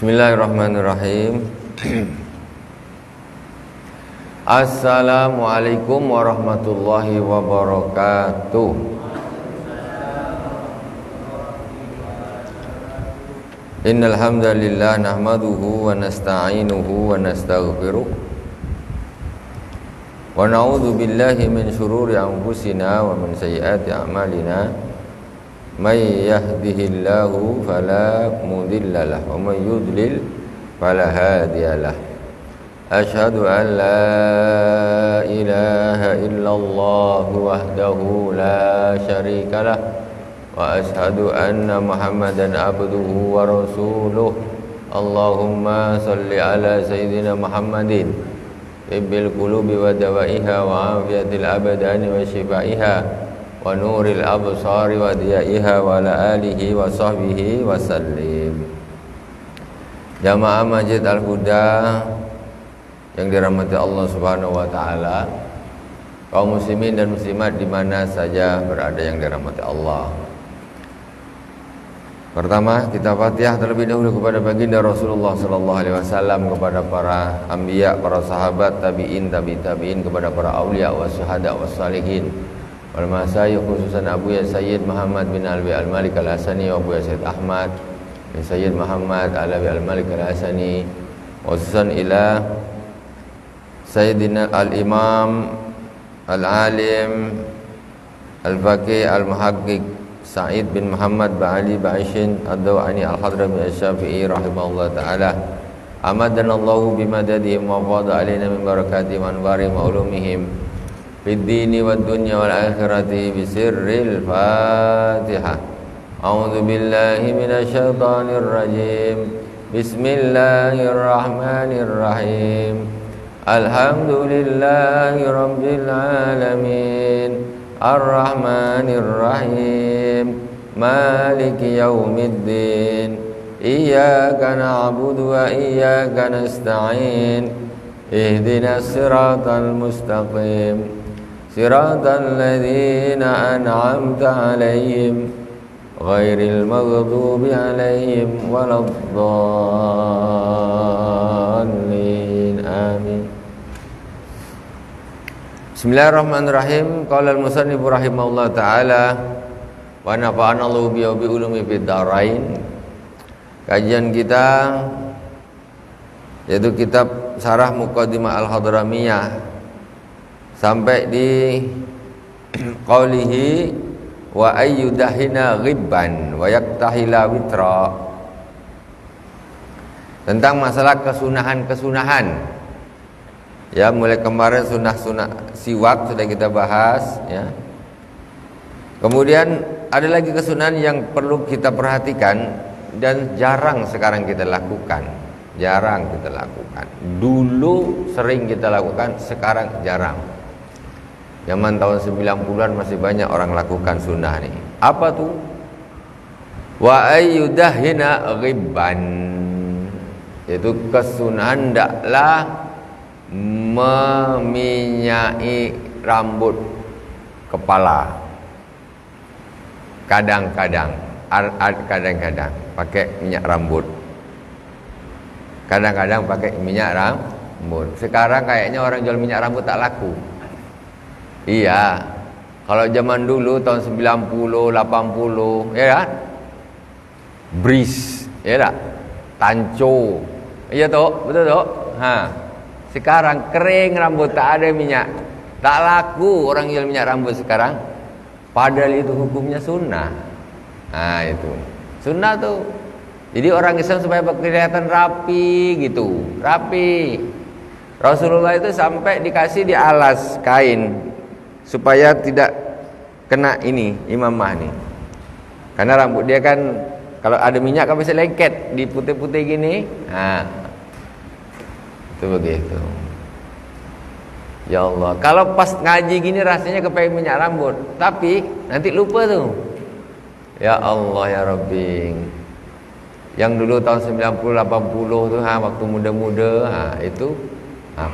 Bismillahirrahmanirrahim. Assalamualaikum warahmatullahi wabarakatuh. Innal hamdalillah nahmaduhu wa nasta'inuhu wa nastaghfiruh wa na'udzu billahi min shururi anfusina wa min sayyiati a'malina. May yahdihillahu fala mudilla lahu wa may yudlil fala hadiyalah. Asyhadu an la ilaha illallah wahdahu la syarikalah wa asyhadu anna Muhammadan abduhu wa rasuluh. Allahumma salli ala sayyidina Muhammadin tibbil qulubi wa dawaiha wa afiyatil abdani wa shifaiha wa nuril absari wa diyaiha wa ala alihi wa sahbihi wa sallim. Jamaah Masjid Al-Huda yang dirahmati Allah Subhanahu wa taala, kaum muslimin dan muslimat di mana saja berada yang dirahmati Allah. Pertama, kita Fatihah terlebih dahulu kepada baginda Rasulullah sallallahu alaihi wasallam, kepada para anbiya, para sahabat, tabi'in, tabi'in, kepada para aulia wa syuhada wa salihin. Wal masyayikh khususan Abu Ya Sayyid Muhammad bin Alwi Al-Malik Al-Hasani wa Abu Ya Sayyid Ahmad bin Sayyid Muhammad Alwi Al-Malik Al-Hasani, khususan ila Sayyidina Al-Imam Al-Alim Al-Faqih Al-Muhaqqiq Sa'id bin Muhammad Ba'ali Ba'ishin Ad-Dawani Al-Hadrami Al-Syafi'i rahimahullah ta'ala. Amadanallahu bimadadihim wa fadha alaina min barakatihim wa anwarihim wa ulumihim fid dini wad dunya wal akhirati bisirril Fatihah. A'udzu billahi minasy syaithanir rajim. Bismillahirrahmanirrahim. Alhamdulillahi rabbil alamin. Ar-Rahmanir Rahim. Maliki yaumiddin. Iyyaka na'budu wa iyyaka nasta'in. Ihdinas siratal mustaqim. Siratal ladzina an'amta 'alaihim ghairil maghdubi 'alaihim waladdallin. Amin. Bismillahirrahmanirrahim. Qala al-musannif rahimahullah ta'ala wa nafa'ana Allahu bi ulumi fid dharain. Kajian kita yaitu kitab Syarah Muqaddimah Al-Hadramiyah sampai di qaulihi wa ayyudahina ghibban wa yaktahila witra, tentang masalah kesunahan-kesunahan. Ya, mulai kemarin sunah-sunah siwak sudah kita bahas ya. Kemudian ada lagi kesunahan yang perlu kita perhatikan dan jarang sekarang kita lakukan. Jarang kita lakukan. Dulu sering kita lakukan, sekarang jarang. Zaman tahun 90-an masih banyak orang lakukan sunnah nih. Apa tuh? Wa ayyudahina ghibban, yaitu kesunahan hendaklah meminyai rambut kepala. Kadang-kadang pakai minyak rambut. Kadang-kadang pakai minyak rambut. Sekarang kayaknya orang jual minyak rambut tak laku. Iya. Kalau zaman dulu tahun 90, 80, ya kan? Bris, ya tak? Tanco. Iya toh, betul toh? Ha. Sekarang kering rambut, tak ada minyak. Tak laku orang jual minyak rambut sekarang. Padahal itu hukumnya sunnah. Nah, itu. Sunnah tuh. Jadi orang Islam supaya kelihatan rapi gitu, rapi. Rasulullah itu sampai dikasih di alas kain supaya tidak kena ini imamah nih. Karena rambut dia kan kalau ada minyak kan bisa lengket di putih-putih gini. Nah, itu begitu. Ya Allah, kalau pas ngaji gini rasanya kepengen minyak rambut, tapi nanti lupa tuh. Ya Allah ya Rabbi. Yang dulu tahun 90 80 tuh waktu muda-muda itu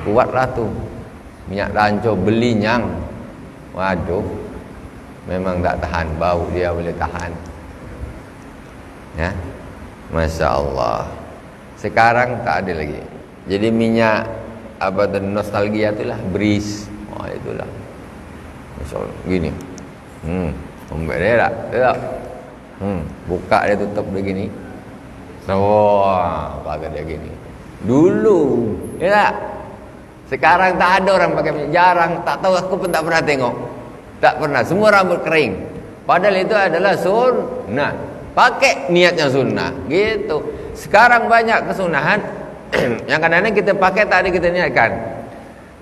kuatlah tuh. Minyak ranco belinyang. Waduh. Memang tak tahan, bau dia boleh tahan. Ya. Masya Allah. Sekarang tak ada lagi. Jadi minyak apa tu nostalgia itulah Breeze. Oh itulah. Masya-Allah gini. Ombak dia tak? Tak. Buka dia tutup begini. Wah, pakai dia gini. Dulu, ya tak? Sekarang tak ada orang pakai minyak, jarang, tak tahu, aku pun tak pernah tengok. Tak pernah, semua rambut kering. Padahal itu adalah sunnah. Pakai niatnya sunnah, gitu. Sekarang banyak kesunahan yang kadang-kadang kita pakai tak ada kita niatkan.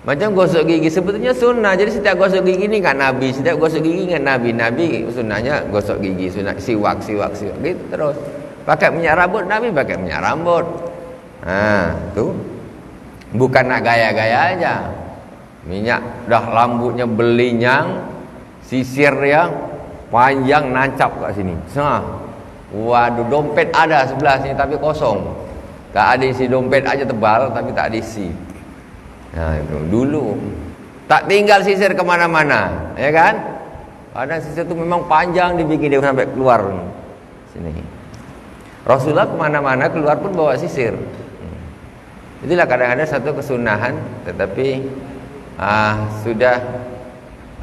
Macam gosok gigi sebetulnya sunnah. Jadi setiap gosok gigi ni kan Nabi, setiap gosok gigi kan Nabi. Nabi sunnahnya gosok gigi, sunnah siwak gitu terus. Pakai minyak rambut, Nabi pakai minyak rambut. Tu bukan nak gaya-gaya aja. Minyak dah rambutnya belinyang, sisir dia panjang nancap kat sini. Waduh, dompet ada sebelah sini tapi kosong. Tak ada isi, dompet aja tebal tapi tak ada isi. Itu dulu tak tinggal sisir kemana-mana, ya kan? Ada sisir tu memang panjang dibikin dia sampai keluar sini. Rasulullah kemana-mana keluar pun bawa sisir. Itulah kadang-kadang satu kesunahan, tetapi sudah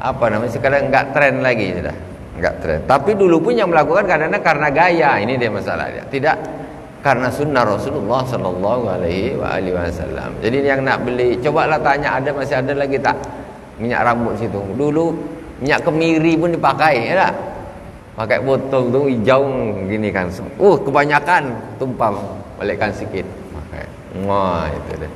apa namanya sekarang enggak tren lagi sudah, enggak tren. Tapi dulu pun yang melakukan kadang-kadang karena gaya, ini dia masalahnya. Tidak karena sunnah Rasulullah sallallahu alaihi wasallam. Jadi yang nak beli, cobalah tanya masih ada lagi tak minyak rambut situ. Dulu minyak kemiri pun dipakai, ya tak? Pakai botol tu hijau gini kan. Kebanyakan tumpah, balikkan sikit. Pakai. Wah, itu deh.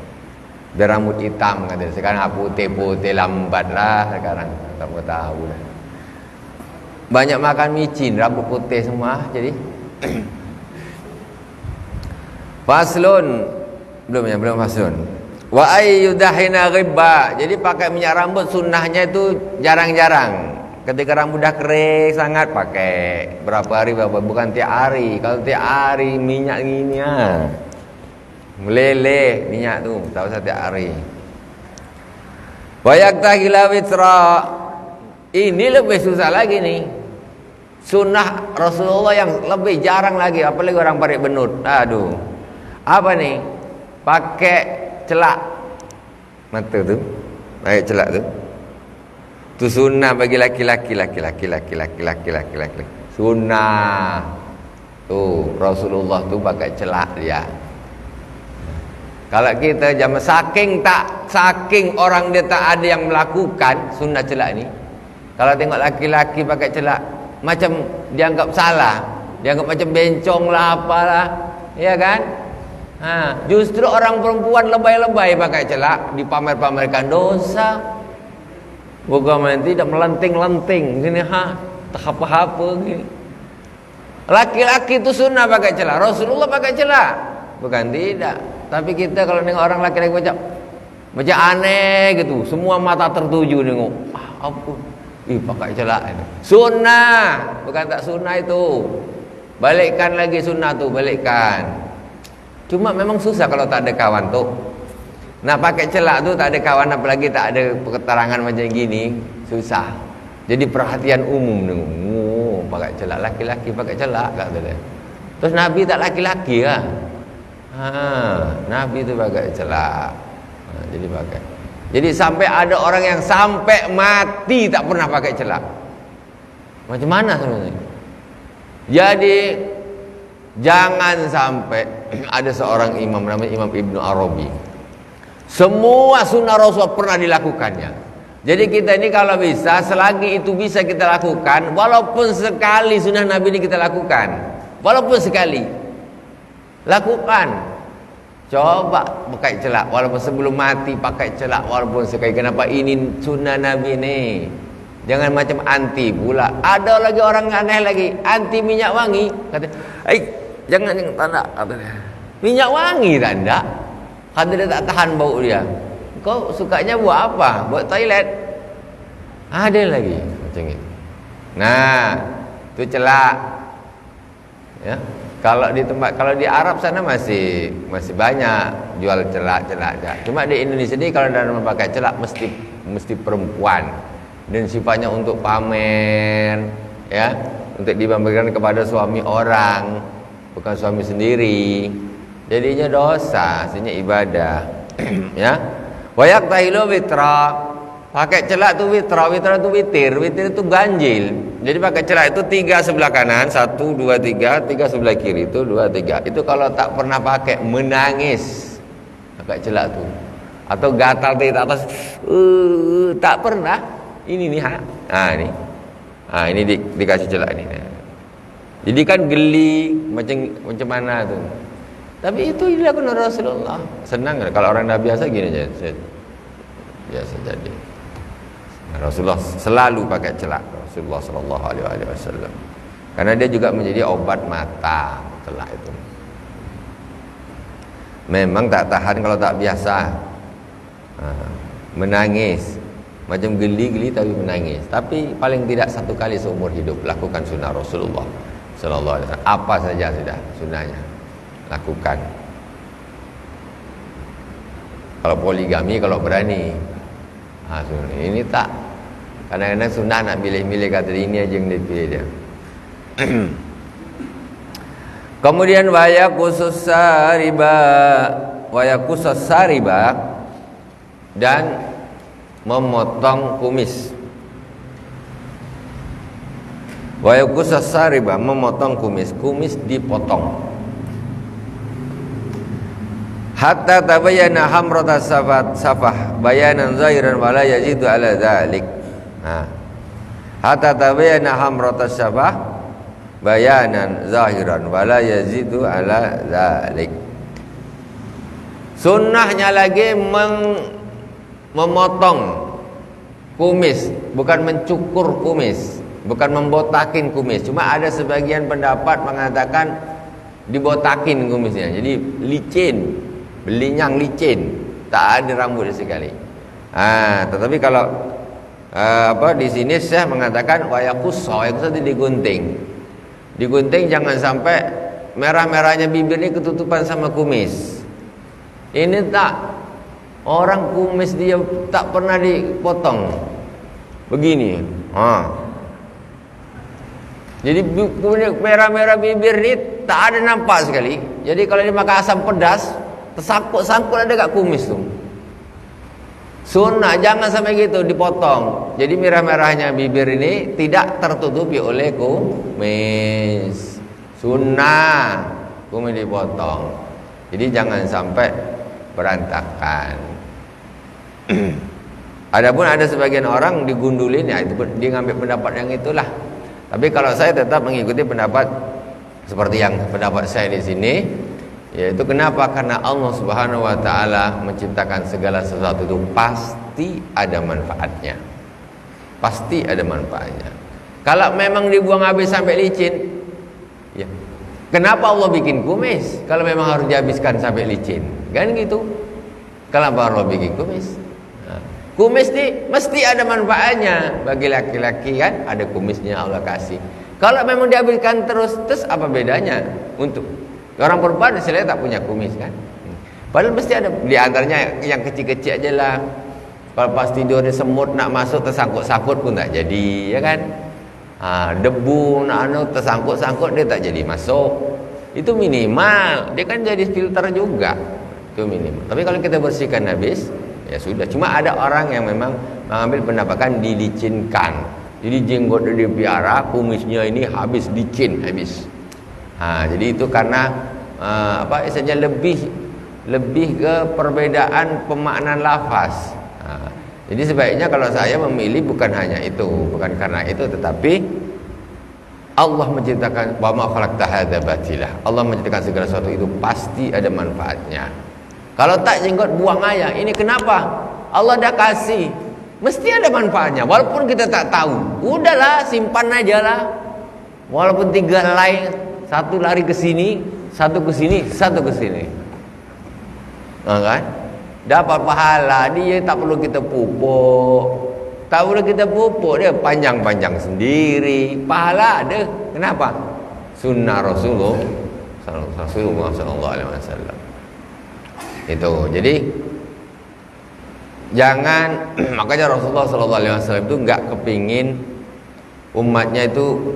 Biar rambut hitam kata. Sekarang putih-putih lambat lah sekarang. Tak mau tahu dah. Banyak makan micin, rambut putih semua jadi. Faslun. Belum faslun. Wa ayyudahina ghibba. Jadi pakai minyak rambut sunnahnya itu jarang-jarang. Ketika rambut dah kering sangat pakai berapa hari bukan tiap hari. Kalau tiap hari minyak gini meleleh minyak tu, tak usah tiap hari. Wa yaktahila witra. Ini lebih susah lagi nih. Sunnah Rasulullah yang lebih jarang lagi, apalagi orang parik benut. Aduh. Apa nih? Pakai celak mata tu. Pakai celak tu. Itu sunnah bagi laki-laki. Sunnah. Tu Rasulullah tu pakai celak dia. Kalau kita zaman saking orang dia tak ada yang melakukan sunnah celak ni. Kalau tengok laki-laki pakai celak macam dianggap salah, dianggap macam bencong lah apalah, ya kan? Justru orang perempuan lebay-lebay pakai celak dipamer-pamerkan dosa. Bukan tidak melenting-lenting sini tak apa-apa gini. Laki-laki itu sunnah pakai celak. Rasulullah pakai celak. Bukan tidak. Tapi kita kalau nengok orang laki-laki macam aneh gitu. Semua mata tertuju nengok. Apa? Pakai celak ini. Sunnah, bukan tak sunnah itu. Balikkan lagi sunnah tu, balikkan. Cuma memang susah kalau tak ada kawan tu. Nak pakai celak tu tak ada kawan, apalagi tak ada keterangan macam gini, susah. Jadi perhatian umum nih. Pakai celak, laki-laki pakai celak kata dia. Terus Nabi tak laki-laki lah. Nabi tu pakai celak. Jadi pakai. Jadi sampai ada orang yang sampai mati tak pernah pakai celak. Macam mana sebenarnya? Jadi jangan sampai ada seorang imam namanya Imam Ibnu Arabi. Semua sunnah Rasul pernah dilakukannya. Jadi kita ini kalau bisa, selagi itu bisa kita lakukan, walaupun sekali sunnah Nabi ini kita lakukan, walaupun sekali, lakukan. Coba pakai celak, walaupun sebelum mati pakai celak, walaupun sekali. Kenapa? Ini sunnah Nabi ini. Jangan macam anti pula. Ada lagi orang aneh lagi, anti minyak wangi. Kata, jangan tanda. Minyak wangi tanda. Kata dia tak tahan bau dia. Kau sukanya buat apa? Buat toilet. Ada lagi macam itu. Nah, itu celak. Ya. Kalau di tempat, kalau di Arab sana masih banyak jual celak-celak. Cuma di Indonesia ni kalau dalam memakai celak mesti perempuan dan sifatnya untuk pamer, ya, untuk dibagikan kepada suami orang, bukan suami sendiri. jadinya dosa, aslinya ibadah. Ya. Wa yaqtahilu witra. Pakai celak tu witra, witra tu witir, witir itu ganjil. Jadi pakai celak itu 3 sebelah kanan, 1 2 3, 3 sebelah kiri itu 2 3. Itu kalau tak pernah pakai menangis. Pakai celak tu. Atau gatal di atas tak pernah. Ini nih ini. Ini dikasih celak ni. Jadi kan geli macam mana tu. Tapi itu dilakukan Rasulullah. Senang kan kalau orang dah biasa gini aja. Biasa jadi. Rasulullah selalu pakai celak, Rasulullah sallallahu alaihi wasallam. Karena dia juga menjadi obat mata, celak itu. Memang tak tahan kalau tak biasa. Menangis. Macam geli-geli tapi menangis. Tapi paling tidak 1 kali seumur hidup lakukan sunnah Rasulullah sallallahu alaihi wasallam. Apa saja sudah sunnahnya lakukan. Kalau poligami kalau berani. Ini tak. Kadang-kadang sunnah nak milih-milih, kata ini aja yang dipilih dia. Kemudian waya khusus sariba dan memotong kumis. Waya khusus sariba, memotong kumis. Kumis dipotong. Hatta tabayyana hamrata safah bayanan zahiran wala yazidu ala dzalik. Hatta tabayyana hamrata safah bayanan zahiran wala yazidu ala dzalik. Sunnahnya lagi memotong kumis, bukan mencukur kumis, bukan membotakin kumis. Cuma ada sebagian pendapat mengatakan dibotakin kumisnya. Jadi licin, belinyang licin, tak ada rambut sekali. Tetapi kalau di sini saya mengatakan wayakusa itu digunting. Digunting jangan sampai merah-merahnya bibir ini ketutupan sama kumis. Ini tak, orang kumis dia tak pernah dipotong begini. Jadi merah-merah bibir ini tak ada nampak sekali. Jadi kalau dia makan asam pedas, tersangkut-sangkut ada kat kumis tu. Sunnah jangan sampai gitu dipotong. Jadi merah-merahnya bibir ini tidak tertutupi oleh kumis. Sunnah kumis dipotong. Jadi jangan sampai berantakan. Adapun ada sebagian orang digundulin, ya itu dia ngambil pendapat yang itulah. Tapi kalau saya tetap mengikuti pendapat seperti yang pendapat saya di sini. Yaitu kenapa? Karena Allah Subhanahu wa taala menciptakan segala sesuatu itu pasti ada manfaatnya. Pasti ada manfaatnya. Kalau memang dibuang habis sampai licin, ya. Kenapa Allah bikin kumis? Kalau memang harus dihabiskan sampai licin. Kan gitu. Kenapa Allah bikin kumis? Kumis ini mesti ada manfaatnya. Bagi laki-laki kan ada kumisnya Allah kasih. Kalau memang dihabiskan terus apa bedanya untuk orang perempuan? Istilahnya tak punya kumis kan. Padahal mesti ada. Di antaranya yang kecil-kecil aja lah. Kalau pas tidur di semut nak masuk tersangkut-sangkut pun tak jadi, ya kan. Debu nak tersangkut-sangkut dia tak jadi masuk. Itu minimal. Dia kan jadi filter juga. Itu minimal. Tapi kalau kita bersihkan habis, ya sudah. Cuma ada orang yang memang mengambil pendapatan dilicinkan. Jadi jenggot dia piara, kumisnya ini habis licin habis. Jadi itu karena istilahnya lebih ke perbedaan pemaknaan lafaz. Jadi sebaiknya kalau saya memilih bukan hanya itu, bukan karena itu, tetapi Allah menciptakan wa ma khalaqta hadza batilah. Allah menciptakan segala sesuatu itu pasti ada manfaatnya. Kalau tak jenggot buang aja. Ini kenapa? Allah dah kasih, mesti ada manfaatnya. Walaupun kita tak tahu, udahlah simpan aja lah. Walaupun 3 helai, 1 lari ke sini, 1 ke sini, 1 ke sini. Kan? Dapat pahala, dia tak perlu kita pupuk. Tak perlu kita pupuk, dia panjang-panjang sendiri. Pahala ada. Kenapa? Sunnah Rasulullah sallallahu alaihi wasallam. Itu. Jadi jangan, makanya Rasulullah sallallahu alaihi wasallam itu enggak kepingin umatnya itu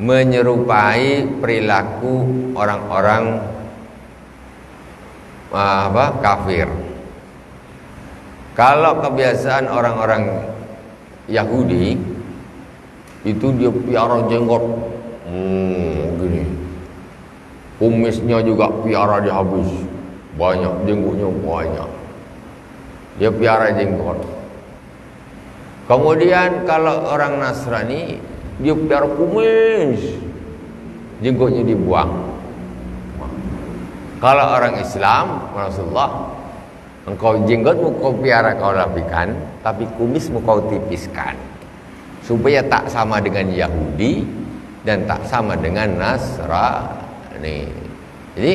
menyerupai perilaku orang-orang kafir. Kalau kebiasaan orang-orang Yahudi itu dia piara jenggot, gini, kumisnya juga piara dia habis, banyak jenggotnya banyak, dia piara jenggot. Kemudian kalau orang Nasrani dia piara kumis, jenggotnya dibuang. Kalau orang Islam, Rasulullah, engkau jenggotmu kau piara kau rapikan, tapi kumismu kau tipiskan, supaya tak sama dengan Yahudi dan tak sama dengan Nasrani. Jadi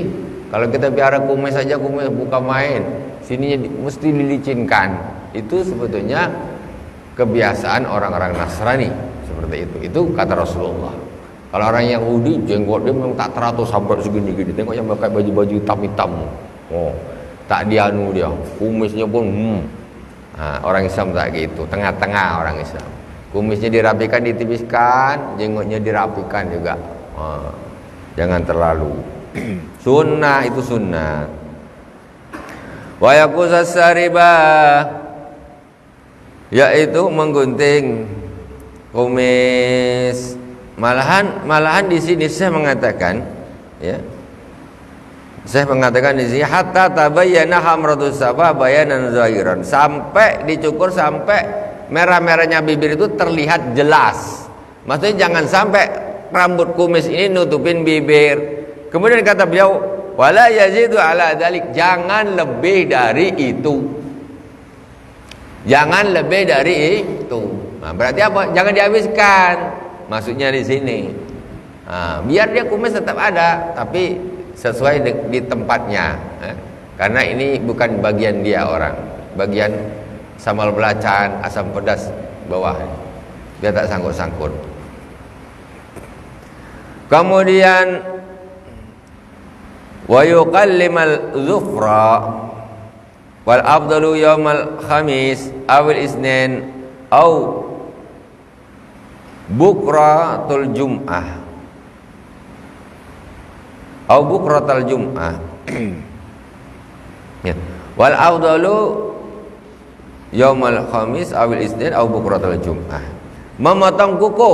kalau kita piara kumis saja, kumis bukan main, sininya mesti dilicinkan. Itu sebetulnya kebiasaan orang-orang Nasrani seperti itu. Itu kata Rasulullah. Kalau orang Yahudi jenggot dia memang tak teratur sampai segini-gini. Tengok yang pakai baju-baju hitam-hitam. Tak dianu dia. Kumisnya pun orang Islam tak gitu. Tengah-tengah orang Islam. Kumisnya dirapikan, ditipiskan, jenggotnya dirapikan juga. Jangan terlalu. Sunnah itu sunnah. Wa yakusas saribah, yaitu menggunting kumis. Malahan di sini saya mengatakan, ya, saya mengatakan di sini hatta tabayyana hamratus sabah bayanan zahiran, sampai dicukur sampai merah-merahnya bibir itu terlihat jelas. Maksudnya jangan sampai rambut kumis ini nutupin bibir. Kemudian kata beliau, wala yazidu ala dzalik, jangan lebih dari itu. Jangan lebih dari itu. Nah, berarti apa? Jangan dihabiskan. Maksudnya di sini, biar dia kumis tetap ada, tapi sesuai di tempatnya. Karena ini bukan bagian dia orang, bagian sambal belacan, asam pedas bawah, dia tak sangkut-sangkut. Kemudian wa yuqallimal zufra wal afdalu yaumal khamis awil isnin au bukratul jum'ah au bukratul jum'ah ya. Wal afdalu yaumal khamis awil isnin au bukratul jum'ah. Memotong kuku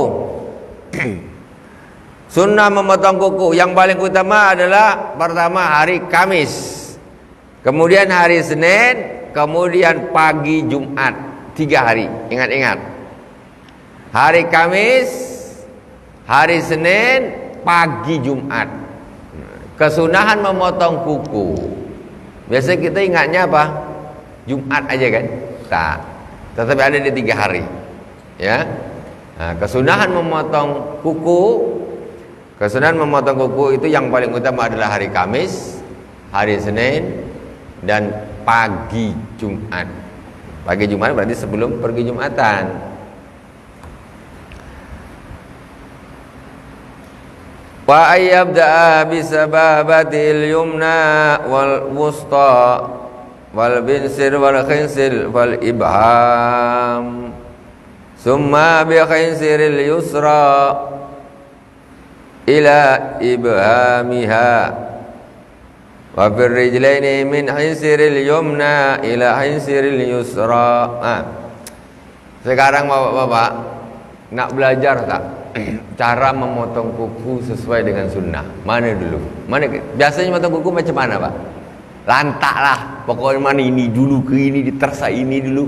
sunnah memotong kuku yang paling utama adalah pertama hari Kamis, kemudian hari Senin, kemudian pagi Jumat. 3 hari, ingat-ingat. Hari Kamis, hari Senin, pagi Jumat. Kesunahan memotong kuku. Biasa kita ingatnya apa? Jumat aja kan? Tak. Tetapi ada di 3 hari. Ya. Nah, kesunahan memotong kuku. Kesunahan memotong kuku itu yang paling utama adalah hari Kamis, hari Senin, dan pagi Jumat. Pagi Jumat berarti sebelum pergi Jumatan. Wa ayyabda'a bisababatil yumna wal wusta wal binsir wal khinsir wal ibham summa bi khinsiril yusra ila ibhamiha wa fir rijlaini min khinsiril yumna ila khinsiril yusra. Sekarang bapak-bapak nak belajar tak cara memotong kuku sesuai dengan sunnah? Mana dulu? Mana biasanya memotong kuku macam mana, Pak? Lantak lah, pokoknya mana ini dulu ke ini, ditersa ini dulu,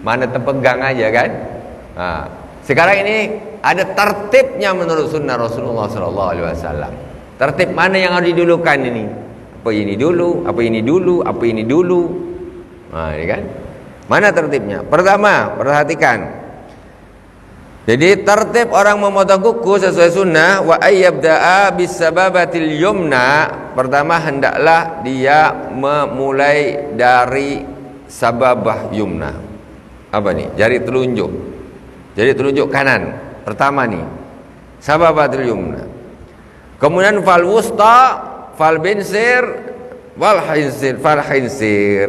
mana terpegang aja kan. Sekarang ini ada tertibnya menurut sunnah Rasulullah SAW. Tertib mana yang harus didulukan ini? Apa ini dulu? Apa ini dulu? Apa ini dulu? Ini kan? Mana tertibnya? Pertama, perhatikan. Jadi tertib orang memotong kuku sesuai sunnah, wa ayyabda'a bisababatil yumna. Pertama hendaklah dia memulai dari sababah yumna. Apa nih? Jari telunjuk. Jari telunjuk kanan. Pertama nih, sababatil yumna. Kemudian fal wusta, fal binsir, wal hinsir, fal hinsir.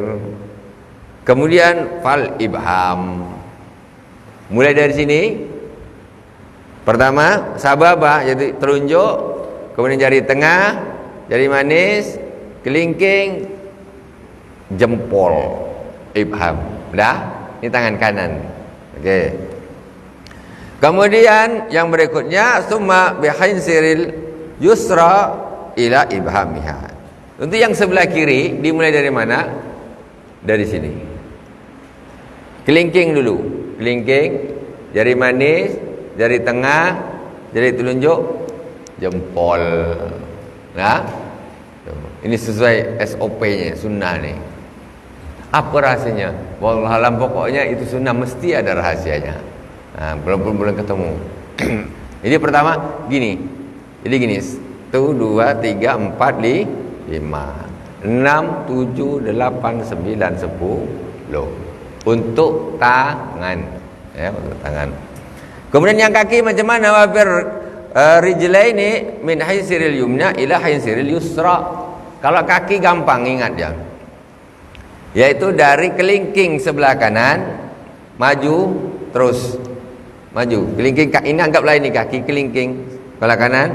Kemudian fal ibham. Mulai dari sini. Pertama, sababah, jadi telunjuk, kemudian jari tengah, jari manis, kelingking, jempol ibham. Dah, ini tangan kanan. Okey. Kemudian yang berikutnya summa bihinsiril yusra ila ibhamiha. Untuk yang sebelah kiri dimulai dari mana? Dari sini. Kelingking dulu. Kelingking, jari manis, jari tengah, jari telunjuk, jempol. Nah, ini sesuai SOP-nya, sunnah nih. Apa rahasianya? Wallahualam, pokoknya itu sunnah, mesti ada rahasianya. Nah, belum ketemu. Jadi pertama gini. Jadi gini. 1, 2, 3, 4, 5, 6, 7, 8, 9, 10. Untuk tangan. Ya, untuk tangan. Kemudian yang kaki macam mana? Wafir rijlaini min haysiril yumna ila haysiril yusra. Kalau kaki gampang ingat ya. Yaitu dari kelingking sebelah kanan maju terus maju. Kelingking ini anggaplah ini kaki kelingking sebelah kanan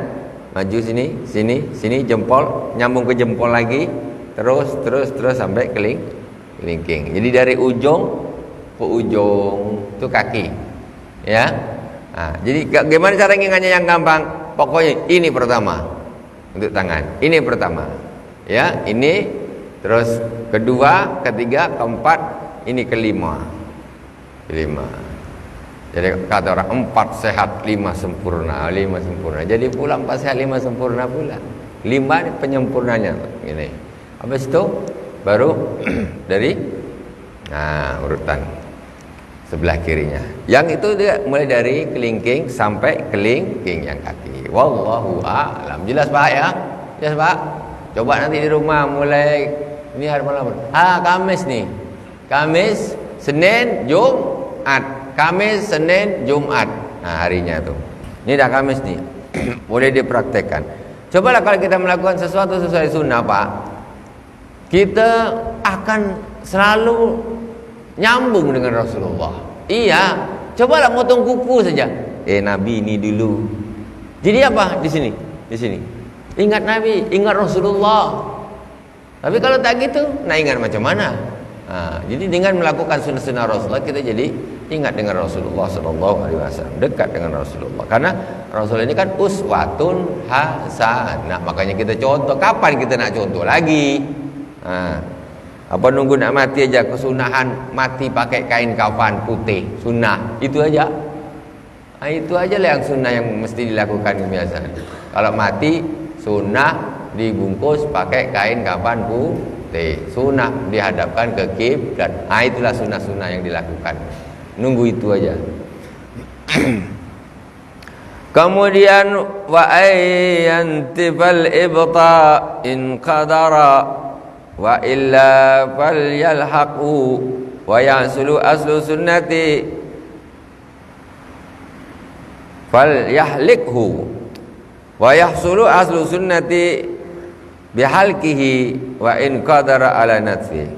maju sini jempol nyambung ke jempol lagi terus sampai kelingking. Jadi dari ujung ke ujung itu kaki. Ya. Nah, jadi bagaimana cara ingatnya yang gampang? Pokoknya ini pertama untuk tangan. Ini pertama. Ya, ini terus kedua, ketiga, keempat, ini kelima. Jadi kata orang 4 sehat 5 sempurna. Jadi pula 4 sehat 5 sempurna pula. 5 ini penyempurnanya ini. Habis itu baru dari urutan sebelah kirinya. Yang itu dia mulai dari kelingking sampai kelingking yang kaki. Wallahu a'lam. Jelas Pak ya? Jelas Pak? Coba nanti di rumah mulai ini hari malam. Kamis nih. Kamis, Senin, Jumat. Kamis, Senin, Jumat. Nah, harinya tuh. Ini dah Kamis nih. Boleh dipraktekkan. Cobalah kalau kita melakukan sesuatu sesuai sunnah, Pak. Kita akan selalu nyambung dengan Rasulullah. Iya. Cobalah motong kuku saja. Nabi ini dulu. Jadi apa di sini? Di sini. Ingat Nabi, ingat Rasulullah. Tapi kalau tak gitu, nak ingat macam mana? Jadi dengan melakukan sunnah-sunnah Rasulullah kita jadi ingat dengan Rasulullah SAW, dekat dengan Rasulullah. Karena Rasul ini kan uswatun hasanah. Makanya kita contoh. Kapan kita nak contoh lagi? Apa nunggu nak mati aja? Kesunahan mati pakai kain kafan putih, sunnah. Itu aja. Itu aja lah yang sunnah yang mesti dilakukan kebiasaan. Kalau mati sunnah dibungkus pakai kain kafan putih, sunnah dihadapkan ke kiblat. Itulah sunnah-sunnah yang dilakukan. Nunggu itu aja. Kemudian wa ayyantifal ibta in qadara wa illa falyalhaqu wa yasulu aslu sunnati falyahlikhu wa yahsulu aslu sunnati bihalkihi wa in qadara ala natfi.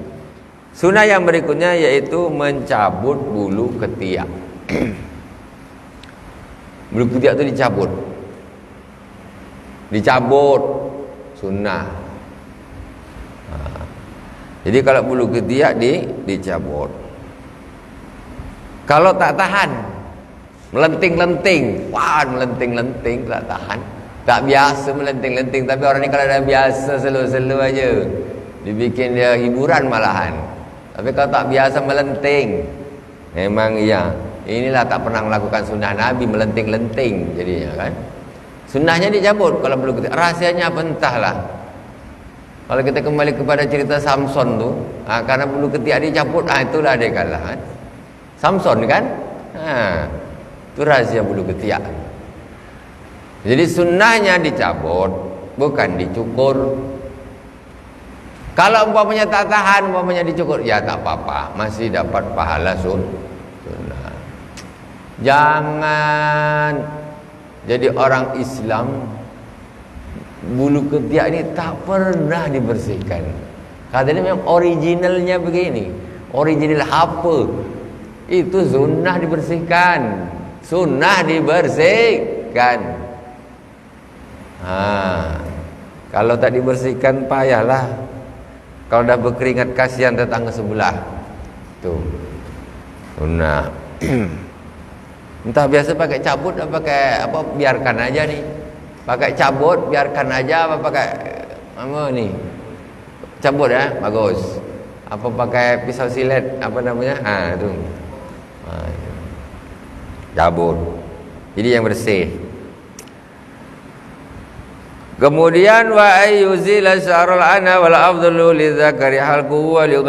Sunnah yang berikutnya yaitu mencabut bulu ketiak. Bulu ketiak itu dicabut sunnah. Jadi kalau bulu ketiak dicabut. Kalau tak tahan melenting-lenting, melenting-lenting tak tahan. Tak biasa melenting-lenting, tapi orang ni kalau dah biasa selo-selo aja, dibikin dia hiburan malahan. Tapi kalau tak biasa melenting, memang iya. Inilah tak pernah melakukan sunnah Nabi, melenting-lenting jadinya kan. Sunnahnya dicabut kalau bulu ketiak. Rahasianya apa entahlah. Kalau kita kembali kepada cerita Samson tu, karena bulu ketiak dicabut, itulah dia kalah kan. Samson kan? Itu rahasia bulu ketiak. Jadi sunnahnya dicabut, bukan dicukur. Kalau umpamanya tak tahan, umpamanya dicukur, ya tak apa-apa, masih dapat pahala sunnah. Jangan jadi orang Islam bulu ketiak ini tak pernah dibersihkan. Katanya memang originalnya begini. Original apa? Itu sunnah dibersihkan. Sunnah dibersihkan. Kalau tak dibersihkan payahlah. Kalau dah berkeringat kasihan tetangga sebelah. Tuh. Nah. Entah biasa pakai cabut atau pakai apa, biarkan aja nih. Pakai cabut biarkan aja apa pakai apa nih? Cabut ya, bagus. Apa pakai pisau silet apa namanya? Itu. Cabut. Jadi yang bersih. Kemudian wa ayyuzila sya'ral ana wal afdalu lidzakari halquhu wa li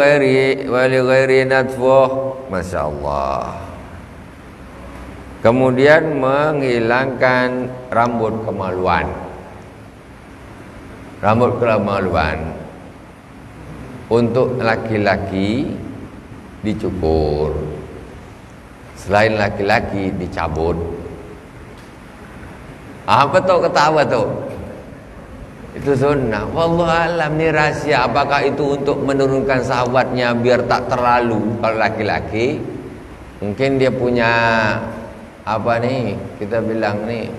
ghairi natfuh. Masyaallah. Kemudian menghilangkan rambut kemaluan. Rambut kemaluan untuk laki-laki dicukur. Selain laki-laki dicabut. Apa tuh ketawa tuh? Itu sunnah. Wallahu alam, ni rahasia. Apakah itu untuk menurunkan syahwatnya biar tak terlalu? Kalau laki-laki mungkin dia punya apa nih, kita bilang nih,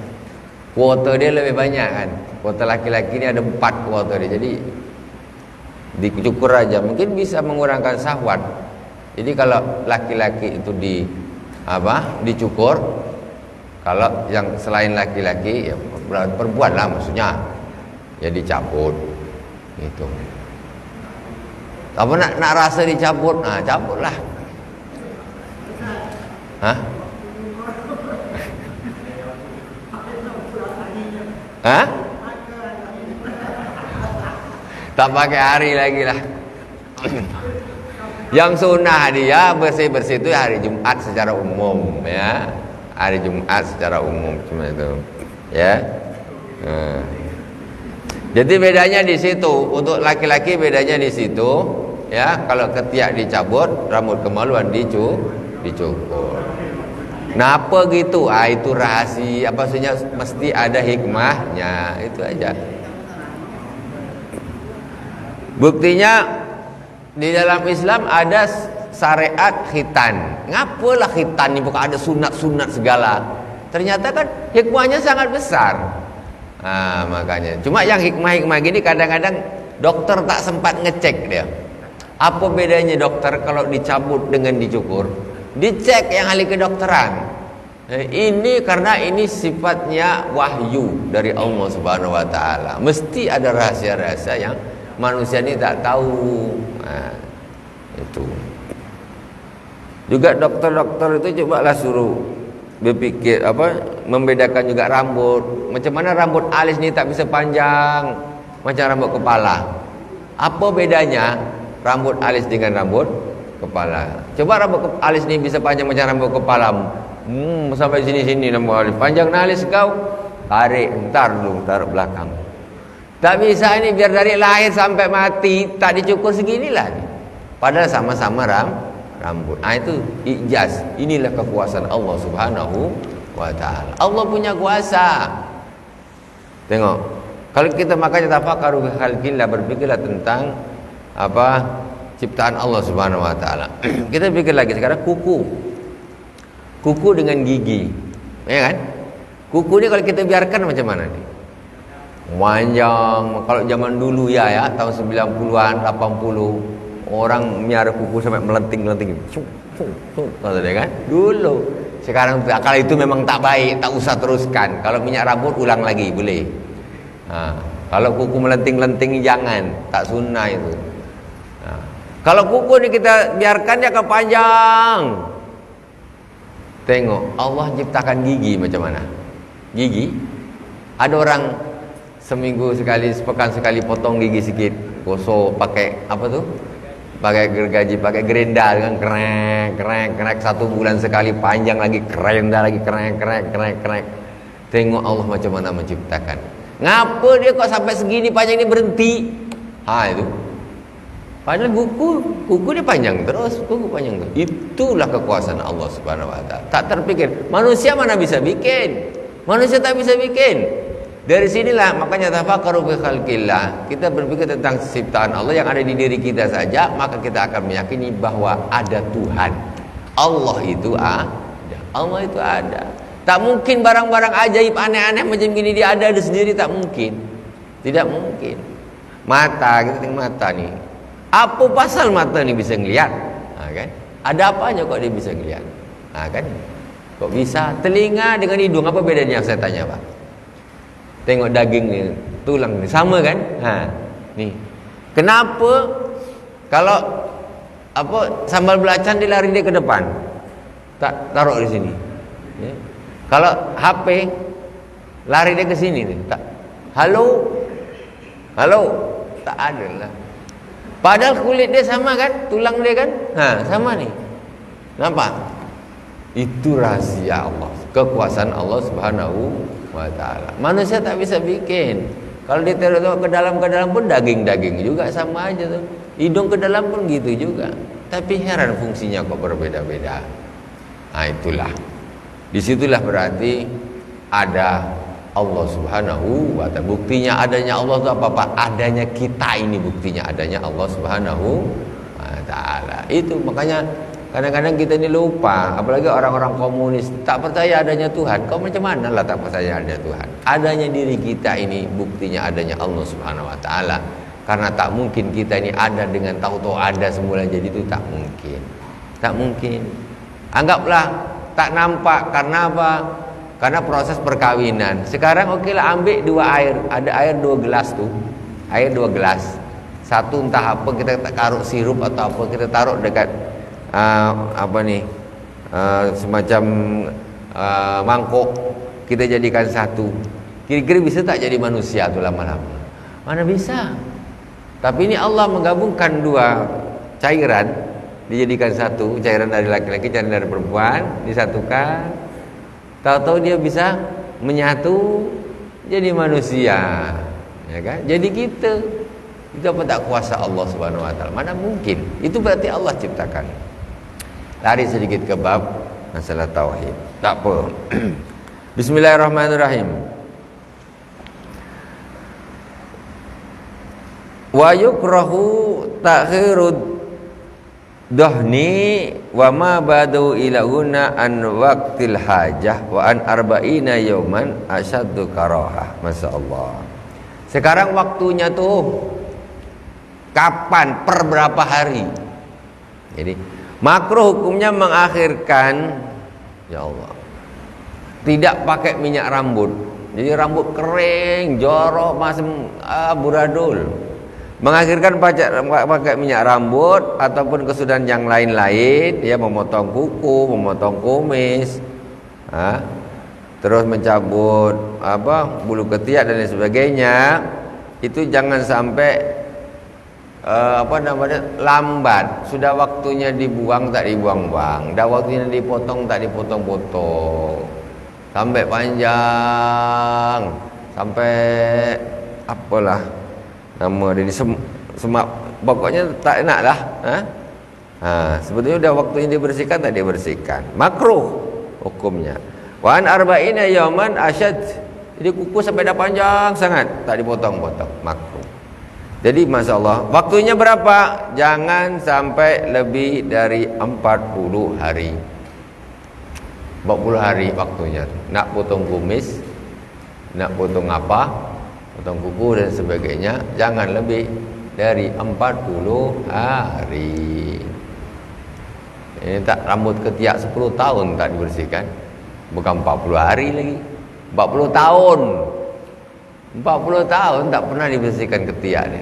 kuota dia lebih banyak kan. Kuota laki-laki ini ada 4 kuota dia. Jadi dicukur aja mungkin bisa mengurangkan syahwat. Jadi kalau laki-laki itu dicukur, kalau yang selain laki-laki ya perempuan lah maksudnya, ya dicabut gitu. Apa nak rasa dicabut? Nah, cabutlah. Hah? Hah? Tak pakai hari lagi lah. Yang sunnah dia bersih-bersih itu hari Jumat secara umum ya. Hari Jumat secara umum cuma itu. Ya. Jadi bedanya di situ. Untuk laki-laki bedanya di situ ya. Kalau ketiak dicabut, rambut kemaluan dicukur. Kenapa gitu? Itu rahasia. Apa maksudnya? Mesti ada hikmahnya. Itu aja. Buktinya di dalam Islam ada syariat khitan. Ngapalah khitan ini? Bukan ada sunat-sunat segala. Ternyata kan hikmahnya sangat besar. Makanya. Cuma yang hikmah-hikmah gini kadang-kadang dokter tak sempat ngecek dia. Apa bedanya dokter kalau dicabut dengan dicukur? Dicek yang ahli kedokteran. Ini karena ini sifatnya wahyu dari Allah Subhanahu wa taala. Mesti ada rahasia-rahasia yang manusia ini tak tahu. Itu. Juga dokter-dokter itu cobalah suruh berpikir membedakan juga rambut. Macam mana rambut alis ni tak bisa panjang macam rambut kepala. Apa bedanya rambut alis dengan rambut kepala? Coba rambut alis ni bisa panjang macam rambut kepala. Sampai sini-sini rambut alis. Panjang alis kau, tarik taruh belakang. Tak bisa ini biar dari lahir sampai mati tak dicukur seginilah. Padahal sama-sama rambut. Itu ijaz. Inilah kekuasaan Allah Subhanahu wa taala. Allah punya kuasa. Tengok. Kalau kita makanya tafakkaru fi khalqillah, berpikirlah tentang ciptaan Allah Subhanahu wa taala. Kita pikir lagi sekarang kuku. Kuku dengan gigi. Ya kan? Kuku ni kalau kita biarkan macam mana nih? Panjang. Kalau zaman dulu ya tahun 90-an, 80, orang miara kuku sampai melenting-melenting. Kata dia kan? Dulu. Sekarang kalau itu memang tak baik, tak usah teruskan. Kalau minyak rambut ulang lagi boleh. Kalau kuku melenting-lenting jangan, tak sunnah itu. Kalau kuku ni kita biarkan dia akan panjang. Tengok Allah ciptakan gigi macam mana? Gigi. Ada orang seminggu sekali, sepekan sekali potong gigi sikit, gosok pakai pakai gergaji, pakai gerenda dengan krek 1 bulan sekali, panjang lagi, gerenda lagi, krek. Tengok Allah macam mana menciptakan. Ngapa dia kok sampai segini panjang ini berhenti? Itu. Padahal kuku dia panjang terus, kuku panjang terus. Itulah kekuasaan Allah Subhanahu wa taala. Tak terpikir. Manusia mana bisa bikin? Manusia tak bisa bikin. Dari sinilah makanya tafakkaru fi khalqillah. Kita berpikir tentang ciptaan Allah yang ada di diri kita saja, maka kita akan meyakini bahwa ada Tuhan. Allah itu ada. Allah itu ada. Tak mungkin barang-barang ajaib aneh-aneh macam gini dia ada sendiri, tak mungkin. Tidak mungkin. Mata, kita tengok mata nih. Apa pasal mata ni bisa ngelihat? Kan? Ada apanya kok dia bisa ngelihat? Kan? Kok bisa? Telinga dengan hidung apa bedanya? Saya tanya, Pak. Tengok daging ni, tulang ni sama kan? Ni. Kenapa kalau sambal belacan dia lari dia ke depan? Tak taruh di sini. Ya. Kalau HP lari dia ke sini ni. Tak. Halo. Tak ada lah. Padahal kulit dia sama kan? Tulang dia kan? Sama ni. Nampak? Itu rahasia Allah, kekuasaan Allah Subhanahu wa ta'ala. Manusia tak bisa bikin. Kalau dia taruh ke dalam pun daging juga sama aja tuh. Hidung ke dalam pun gitu juga. Tapi heran fungsinya kok berbeda-beda. Itulah. Disitulah berarti ada Allah Subhanahu wa ta'ala. Buktinya adanya Allah itu apa? Adanya kita ini buktinya adanya Allah Subhanahu wa ta'ala. Itu makanya kadang-kadang kita ini lupa, apalagi orang-orang komunis tak percaya adanya Tuhan. Kau macam mana lah tak percaya adanya Tuhan? Adanya diri kita ini buktinya adanya Allah Subhanahu wa ta'ala. Karena tak mungkin kita ini ada dengan tahu-tahu ada semula jadi itu tak mungkin. Tak mungkin. Anggaplah tak nampak karena apa? Karena proses perkawinan. Sekarang okeylah ambil 2 air, ada air 2 gelas tuh. Air 2 gelas. Satu entah apa kita taruh sirup atau apa kita taruh dekat semacam mangkuk, kita jadikan satu. Kira-kira bisa tak jadi manusia tu lama-lama? Mana bisa. Tapi ini Allah menggabungkan 2 cairan, dijadikan satu, cairan dari laki-laki, cairan dari perempuan, disatukan. Tahu-tahu dia bisa menyatu jadi manusia, ya kan? Jadi kita. Itu apa tak kuasa Allah Subhanahu wa ta'ala? Mana mungkin? Itu berarti Allah ciptakan. Lari sedikit ke bab masalah tauhid. Tak apa. Bismillahirrahmanirrahim. Wa yukrahu ta'khirud dahni wa ma badu ila guna an waqtil hajah wa an arba'ina yawman asyaddu karahah. Masyaallah. Sekarang waktunya tuh kapan? Per berapa hari? Jadi makruh hukumnya mengakhirkan, ya Allah, tidak pakai minyak rambut. Jadi rambut kering, jorok, macam buradul. Mengakhirkan pakai minyak rambut ataupun kesudahan yang lain-lain, dia memotong kuku, memotong kumis, terus mencabut bulu ketiak dan lain sebagainya. Itu jangan sampai lambat. Sudah waktunya dibuang tak dibuang-buang, dah waktunya dipotong tak dipotong-potong, sampai panjang, sampai apalah nama dia semak, pokoknya tak enak lah. Sebetulnya dah waktunya dibersihkan tak dibersihkan, makruh hukumnya. Wa an arba'ina yawman asyad, jadi kuku sampai dah panjang sangat tak dipotong-potong, makruh. Jadi masyaallah, waktunya berapa? Jangan sampai lebih dari 40 hari. 40 hari waktunya. Nak potong kumis, nak potong potong kuku dan sebagainya, jangan lebih dari 40 hari. Ini tak rambut ketiak 10 tahun tak dibersihkan. Bukan 40 hari lagi. 40 tahun. 40 tahun tak pernah dibersihkan ketiak ni.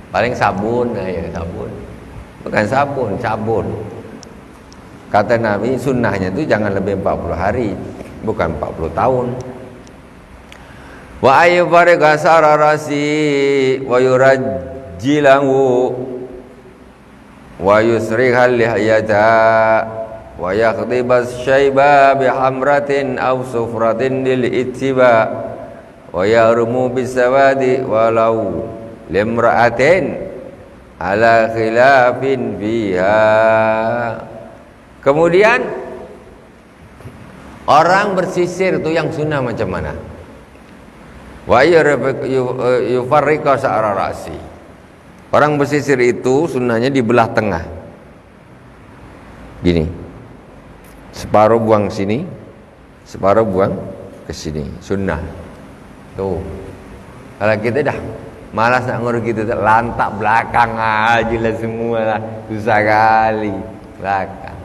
Paling sabun, sabun. Bukan sabun. Kata Nabi, sunnahnya tu jangan lebih 40 hari, bukan 40 tahun. Wa ayyubariga sararasi wa yurajjilahu wa yusrihal lihyata wa yakhdibas syaiba bihamratin aw sufratin lil ittiba wa yarmu bisawadi walau limra'atin ala khilafin fiha. Kemudian orang bersisir tu yang sunnah macam mana? Wa yufarriqa sa'ra ra'si. Orang bersisir itu sunnahnya di belah tengah. Gini. Separuh buang sini, separuh buang ke sini. Sunnah. Tuh. Kalau kita dah Malas nak ngurus gitu, lantak belakang aja lah semua lah, susah kali belakang.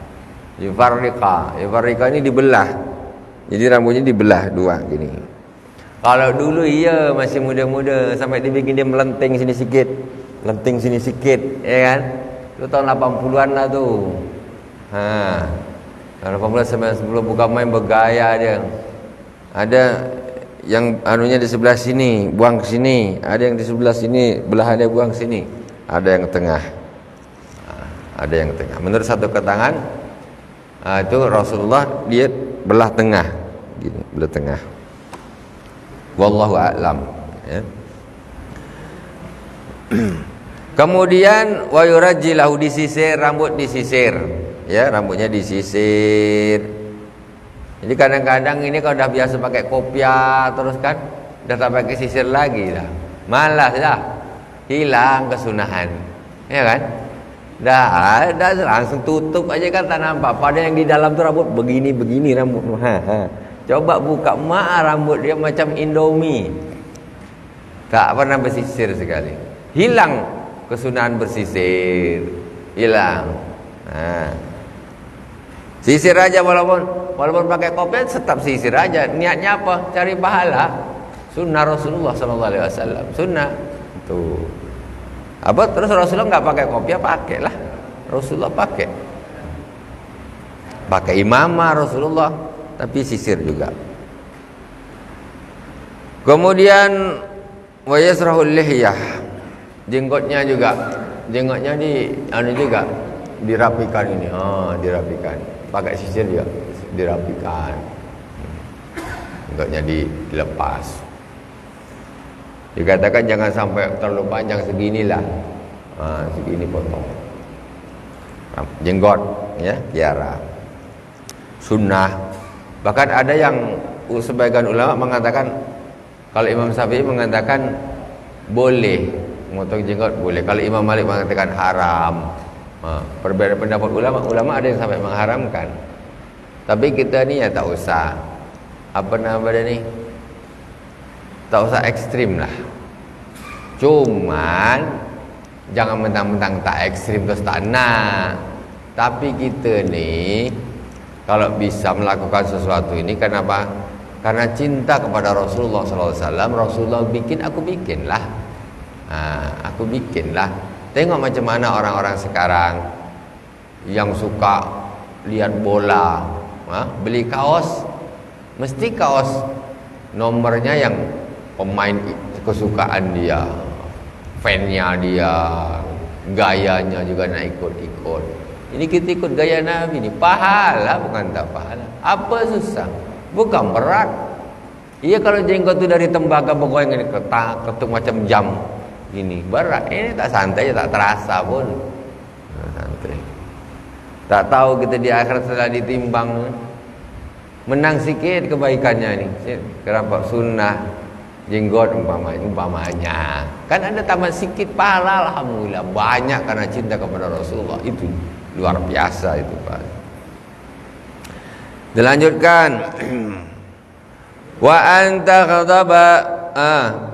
Yufarriqa ini dibelah, jadi rambutnya dibelah dua gini. Kalau dulu iya masih muda-muda sampai dibikin dia melenting sini sikit, ya kan? Itu tahun 80-an lah tuh. Tahun 80 sampai 90 bukan main bergaya dia. Ada yang anunya di sebelah sini, buang ke sini. Ada yang di sebelah sini, belah dia buang ke sini. Ada yang tengah. Ada yang tengah. Menurut satu keterangan itu Rasulullah dia belah tengah, gini, belah tengah. Wallahu a'lam. Ya. Kemudian wa yurajjilahu, disisir, rambut disisir. Ya, rambutnya disisir. Jadi kadang-kadang ini kalau udah biasa pakai kopiah terus kan, udah tak pakai sisir lagi lah, malas dah, hilang kesunahan, ya kan? Dah langsung tutup aja kan tak nampak. Pada yang di dalam tu rambut begini rambut. Coba buka rambut dia macam Indomie, tak pernah bersisir sekali, hilang kesunahan bersisir, hilang. Sisir aja walaupun pakai kopiah tetap sisir aja. Niatnya apa? Cari pahala. Sunnah Rasulullah SAW. Sunnah. Tuh. Apa terus Rasulullah nggak pakai kopiah? Pakailah. Rasulullah pakai. Pakai imamah Rasulullah, tapi sisir juga. Kemudian wa yasrahul lihyah. Jenggotnya juga dirapikan ini. Dirapikan. Pakai sisir dia dirapikan, enggaknya dilepas. Dikatakan jangan sampai terlalu panjang, seginilah, segini potong jenggot, ya, tiara. Sunnah. Bahkan ada yang sebagian ulama mengatakan, kalau Imam Syafi'i mengatakan boleh memotong jenggot, boleh. Kalau Imam Malik mengatakan haram. Perbedaan pendapat ulama ada yang sampai mengharamkan. Tapi kita ni ya tak usah tak usah ekstrim lah. Cuman jangan mentang-mentang tak ekstrim terus tak nak. Tapi kita ni kalau bisa melakukan sesuatu ini, kenapa? Karena cinta kepada Rasulullah SAW. Rasulullah bikin, aku bikinlah. Aku bikinlah. Tengok macam mana orang-orang sekarang yang suka lihat bola, beli kaos, mesti kaos nomornya yang pemain kesukaan dia, fannya dia, gayanya juga nak ikut-ikut. Ini kita ikut gaya Nabi ni, pahala bukan tak pahala. Apa susah? Bukan berat. Iya, kalau jenggot tu dari tembaga bergoyang ini ketuk macam jam. Ini berat, ini tak santai, tak terasa pun. Santai. Tak tahu kita di akhirat setelah ditimbang, menang sikit kebaikannya ni. Kenapa? Sunnah jenggot umpamanya. Kan ada tambah sikit pahala, alhamdulillah. Banyak karena cinta kepada Rasulullah. Itu luar biasa itu, Pak. Dilanjutkan. Wa anta ghadaba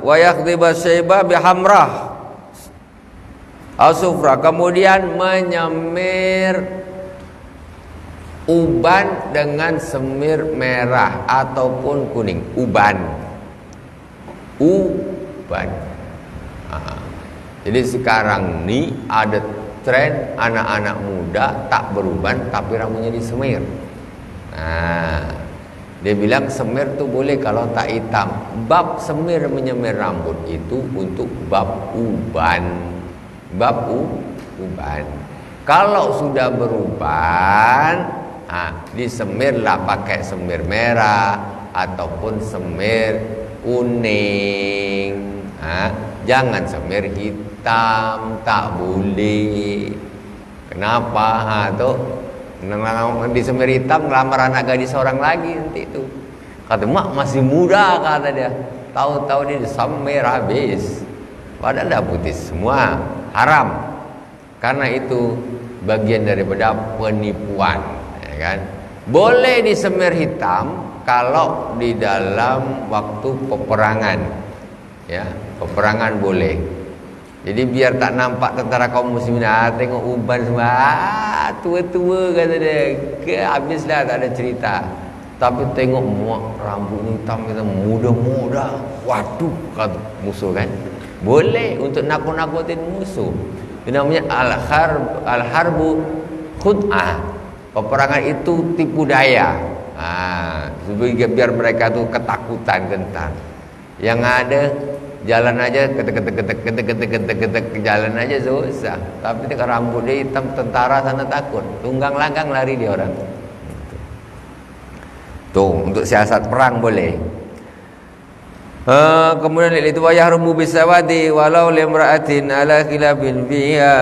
wa yakhdhiba syaiba bihamrah asufra, kemudian menyemir uban dengan semir merah ataupun kuning. Uban. Jadi sekarang ni ada tren anak-anak muda tak beruban tapi rambutnya disemir. Dia bilang semir tu boleh kalau tak hitam. Bab semir menyemir rambut itu untuk bab uban. Bab uban. Kalau sudah beruban, disemirlah pakai semir merah ataupun semir kuning. Jangan semir hitam, tak boleh. Kenapa? Di semir hitam ngelamar anak gadis seorang lagi nanti itu. Kata mak masih muda, kata dia. Tahu-tahu dia disemir habis. Padahal dah putih semua. Haram. Karena itu bagian daripada penipuan, ya kan? Boleh disemir hitam kalau di dalam waktu peperangan, ya. peperangan boleh. Jadi biar tak nampak tentara kaum muslimin, tengok uban semua, tua-tua kata dia, habislah tak ada cerita. Tapi tengok rambut hitam kita muda-muda, waduh kata musuh kan. Boleh untuk nakut-nakutin musuh. Itu namanya al-harbu khud'ah. Peperangan itu tipu daya. Biar mereka tuh ketakutan gentar. Yang ada jalan aja ketek jalan aja susah. Tapi kalau rambut dia hitam, tentara sana takut. Tunggang langgang lari dia orang. Tuh untuk siasat perang boleh. Kemudian itu wayahrumu bisawadi walau limra'atin ala khilafin fiha.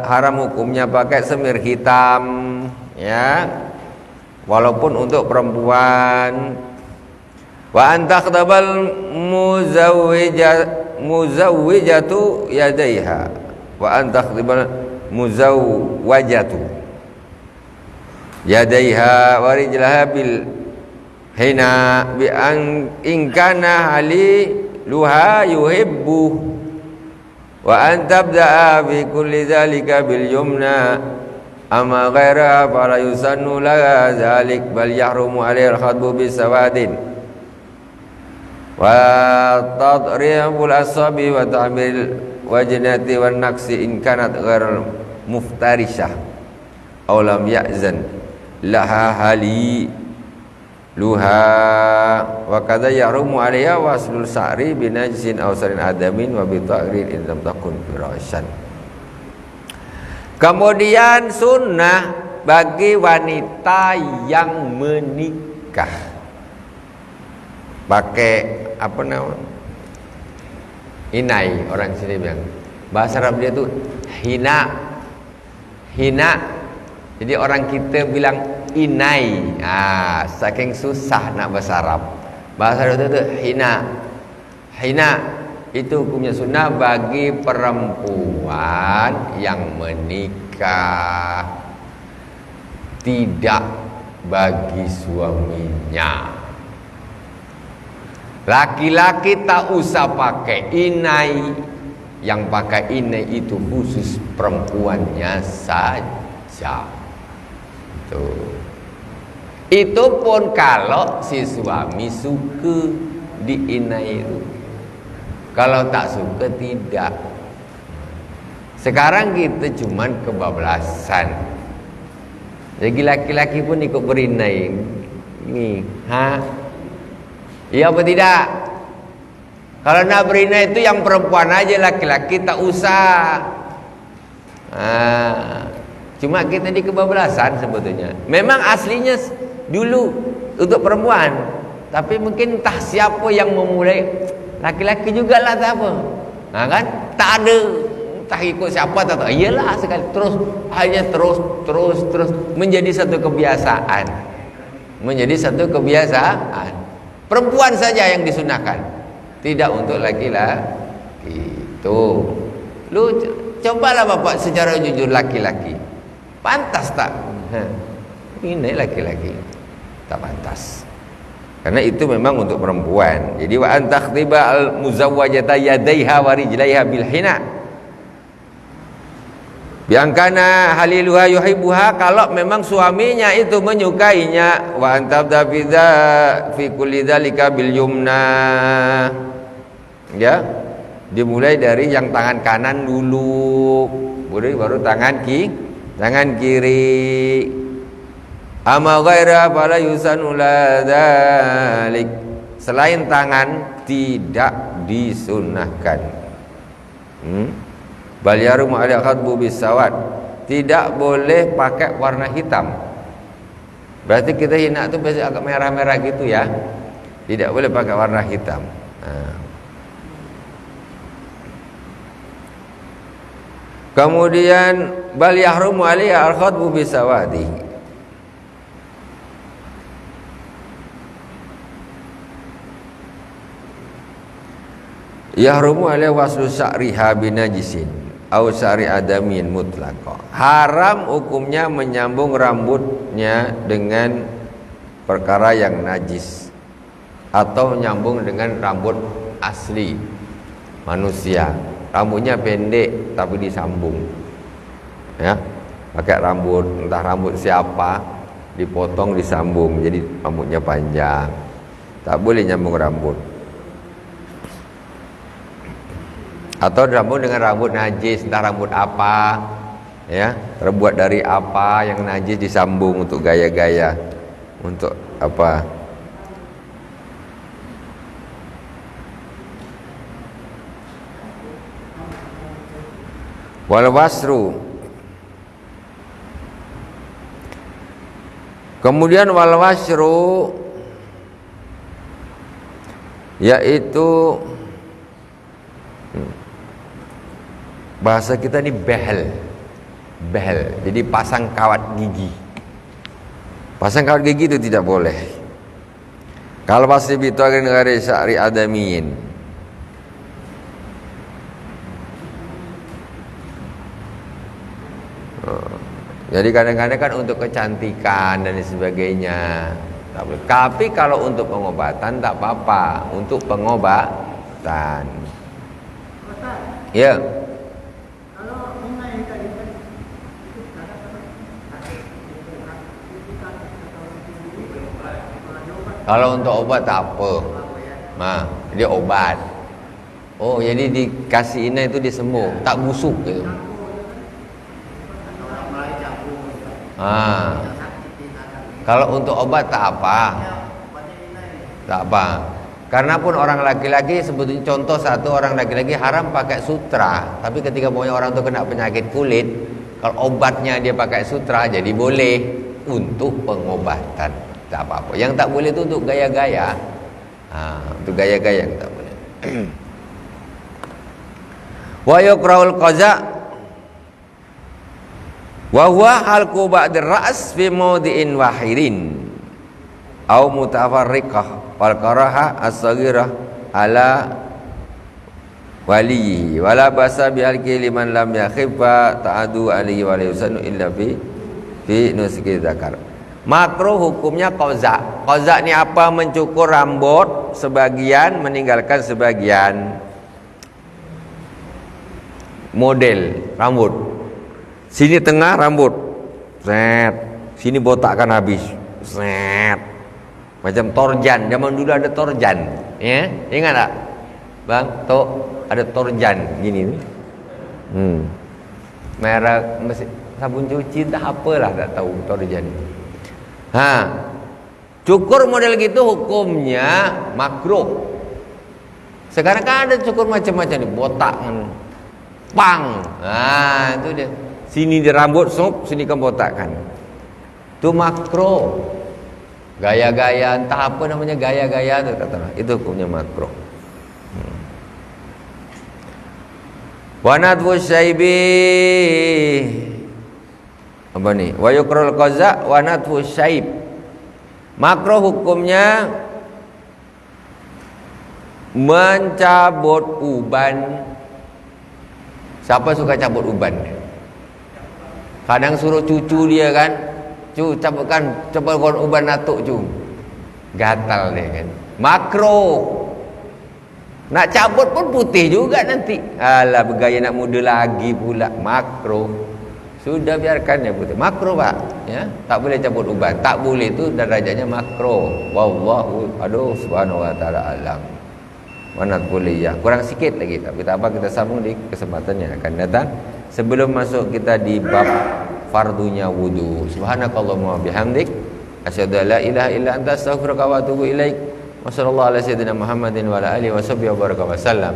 Haram hukumnya pakai semir hitam, ya, walaupun untuk perempuan. Wa antakhdabal muzawwijatu yadaiha wa antakhdabal muzawwajatu yadaiha wa rijlaha bil hina bi an in kana hali luha yuhibbu wa an tabda'a fi kulli dhalika bil yumna amma ghaira fala yusannu la dhalik bal yahrumu alaihi al-khadbu bisawadin wa tadribul asabi wa ta'mil wajnati wan naqsi in kanat ghair muftarishah aw lam ya'zan laha hali luha wa kadza yarumu 'alaiha waslul sa'ri binajsin aw sarin adamin wa bi ta'rin in lam takun firashan. Kemudian sunnah bagi wanita yang menikah pakai apa namanya, inai, orang sini bilang, bahasa Arab dia tuh hina. Jadi orang kita bilang inai, saking susah nak bahasa Arab. Bahasa Arab itu hina itu hukumnya sunnah bagi perempuan yang menikah, tidak bagi suaminya. Laki-laki tak usah pakai inai. Yang pakai inai itu khusus perempuannya saja. Itu pun kalau si suami suka di inai itu. Kalau tak suka tidak. Sekarang kita cuman kebablasan. Jadi laki-laki pun ikut berinai. Ini, iya apa tidak? Kalau nak berinai itu yang perempuan aja, laki-laki tak usah. Cuma kita di kebablasan sebetulnya. Memang aslinya dulu untuk perempuan, tapi mungkin entah siapa yang memulai, laki-laki juga lah tak apa. Kan? Tak ada, entah ikut siapa tak tahu. Iyalah sekali terus hanya terus menjadi satu kebiasaan. Menjadi satu kebiasaan. Perempuan saja yang disunahkan, tidak untuk laki-laki. Itu lu cobalah bapak secara jujur, laki-laki pantas tak? Ini laki-laki tak pantas, karena itu memang untuk perempuan. Jadi wa antakhtiba al muzawwajata yadaiha wa rijlaiha bil hina biangkana haliluha yuhibbuha, kalau memang suaminya itu menyukainya. Wa antabda fi kulli dzalika bil yumna, ya, dimulai dari yang tangan kanan dulu, baru tangan kiri. Ama ghaira fala yusanu la dzalik, selain tangan tidak disunahkan. Bal yarum ala khadbu bisawad, tidak boleh pakai warna hitam. Berarti kita hina tu biasa agak merah-merah gitu ya. Tidak boleh pakai warna hitam. Kemudian bal yahrumu alaiha al khadbu bisawadi, yahrumu alaiha waslu sa'riha binajisin au sa'ri adamin mutlaqah. Haram hukumnya menyambung rambutnya dengan perkara yang najis atau menyambung dengan rambut asli. manusia. Rambutnya pendek tapi disambung. Ya. Pakai rambut, entah rambut siapa, dipotong disambung jadi rambutnya panjang. Tak boleh nyambung rambut. Atau rambut dengan rambut najis, entah rambut apa, ya, terbuat dari apa yang najis disambung untuk gaya-gaya, untuk apa? Wal wasru. Kemudian wal wasru yaitu bahasa kita ni behel. Behel. Jadi pasang kawat gigi. Pasang kawat gigi itu tidak boleh. Kalau pasti itu akan negara syari adamiyin. Jadi kadang-kadang kan untuk kecantikan dan sebagainya. Tapi kalau untuk pengobatan tak apa-apa. Untuk pengobatan. Ya. Kalau untuk obat tak apa. Nah, dia obat. Oh, jadi dikasih inai itu dia sembuh, tak busuk gitu. Kalau untuk obat tak apa. Tak apa. Karena pun orang laki-laki sebetulnya contoh satu orang laki-laki haram pakai sutra, tapi ketika punya orang tu kena penyakit kulit, kalau obatnya dia pakai sutra jadi boleh untuk pengobatan. Tak apa-apa. Yang tak boleh itu untuk gaya-gaya. Untuk gaya-gaya yang tak boleh. Wa yukrahul qaza wa huwa halqu ba'dir ra's fi mawdi'in wahirin au mutafarriqah wal karaha as-saghirah ala walihi wala basa bi halqi liman lam yakhifa ta'adu alaihi wa yusanu illa fi nuski zakar. Makruh hukumnya qaza. Qaza ni apa? Mencukur rambut sebagian, meninggalkan sebagian. Model rambut. Sini tengah rambut. Set. Sini botakkan habis. Set. Macam torjan. Zaman dulu ada torjan. Ya, ingat tak? Bang, Tok, ada torjan gini nih. Merek sabun cuci dah apalah tak tahu torjan. Cukur model gitu hukumnya makruh. Sekarang kan ada cukur macam-macam nih, botak pang. Itu dia. Sini di rambut sup, sini kan botakkan. Itu makruh. Gaya-gaya entah apa namanya gaya-gaya itu katalah. Itu hukumnya makruh. Wa nadfu syaibi apa nih? Wa yukrul qaza wa natfu syaib. Makruh hukumnya mencabut uban. Siapa suka cabut uban? Kadang suruh cucu dia kan, cabutkan uban natuk cu. Gatal dia kan. Makruh. Nak cabut pun putih juga nanti. Alah bergaya nak muda lagi pula. Makruh. Sudah biarkan ya putih. Makruh pak, ya, tak boleh cabut uban. Tak boleh itu derajatnya makruh. Wallahu subhanahu wa taala alam. Manat kuliah kurang sikit lagi, tapi tak apa, kita sambung di kesempatan yang akan datang. Sebelum masuk kita di bab fardunya wudu. Subhanakallahumma bihamdik, asyhadu an la ilaha illa anta astaghfiruka wa atubu ilaik. Wassallallahu ala sayyidina Muhammadin wa ala alihi wasallam.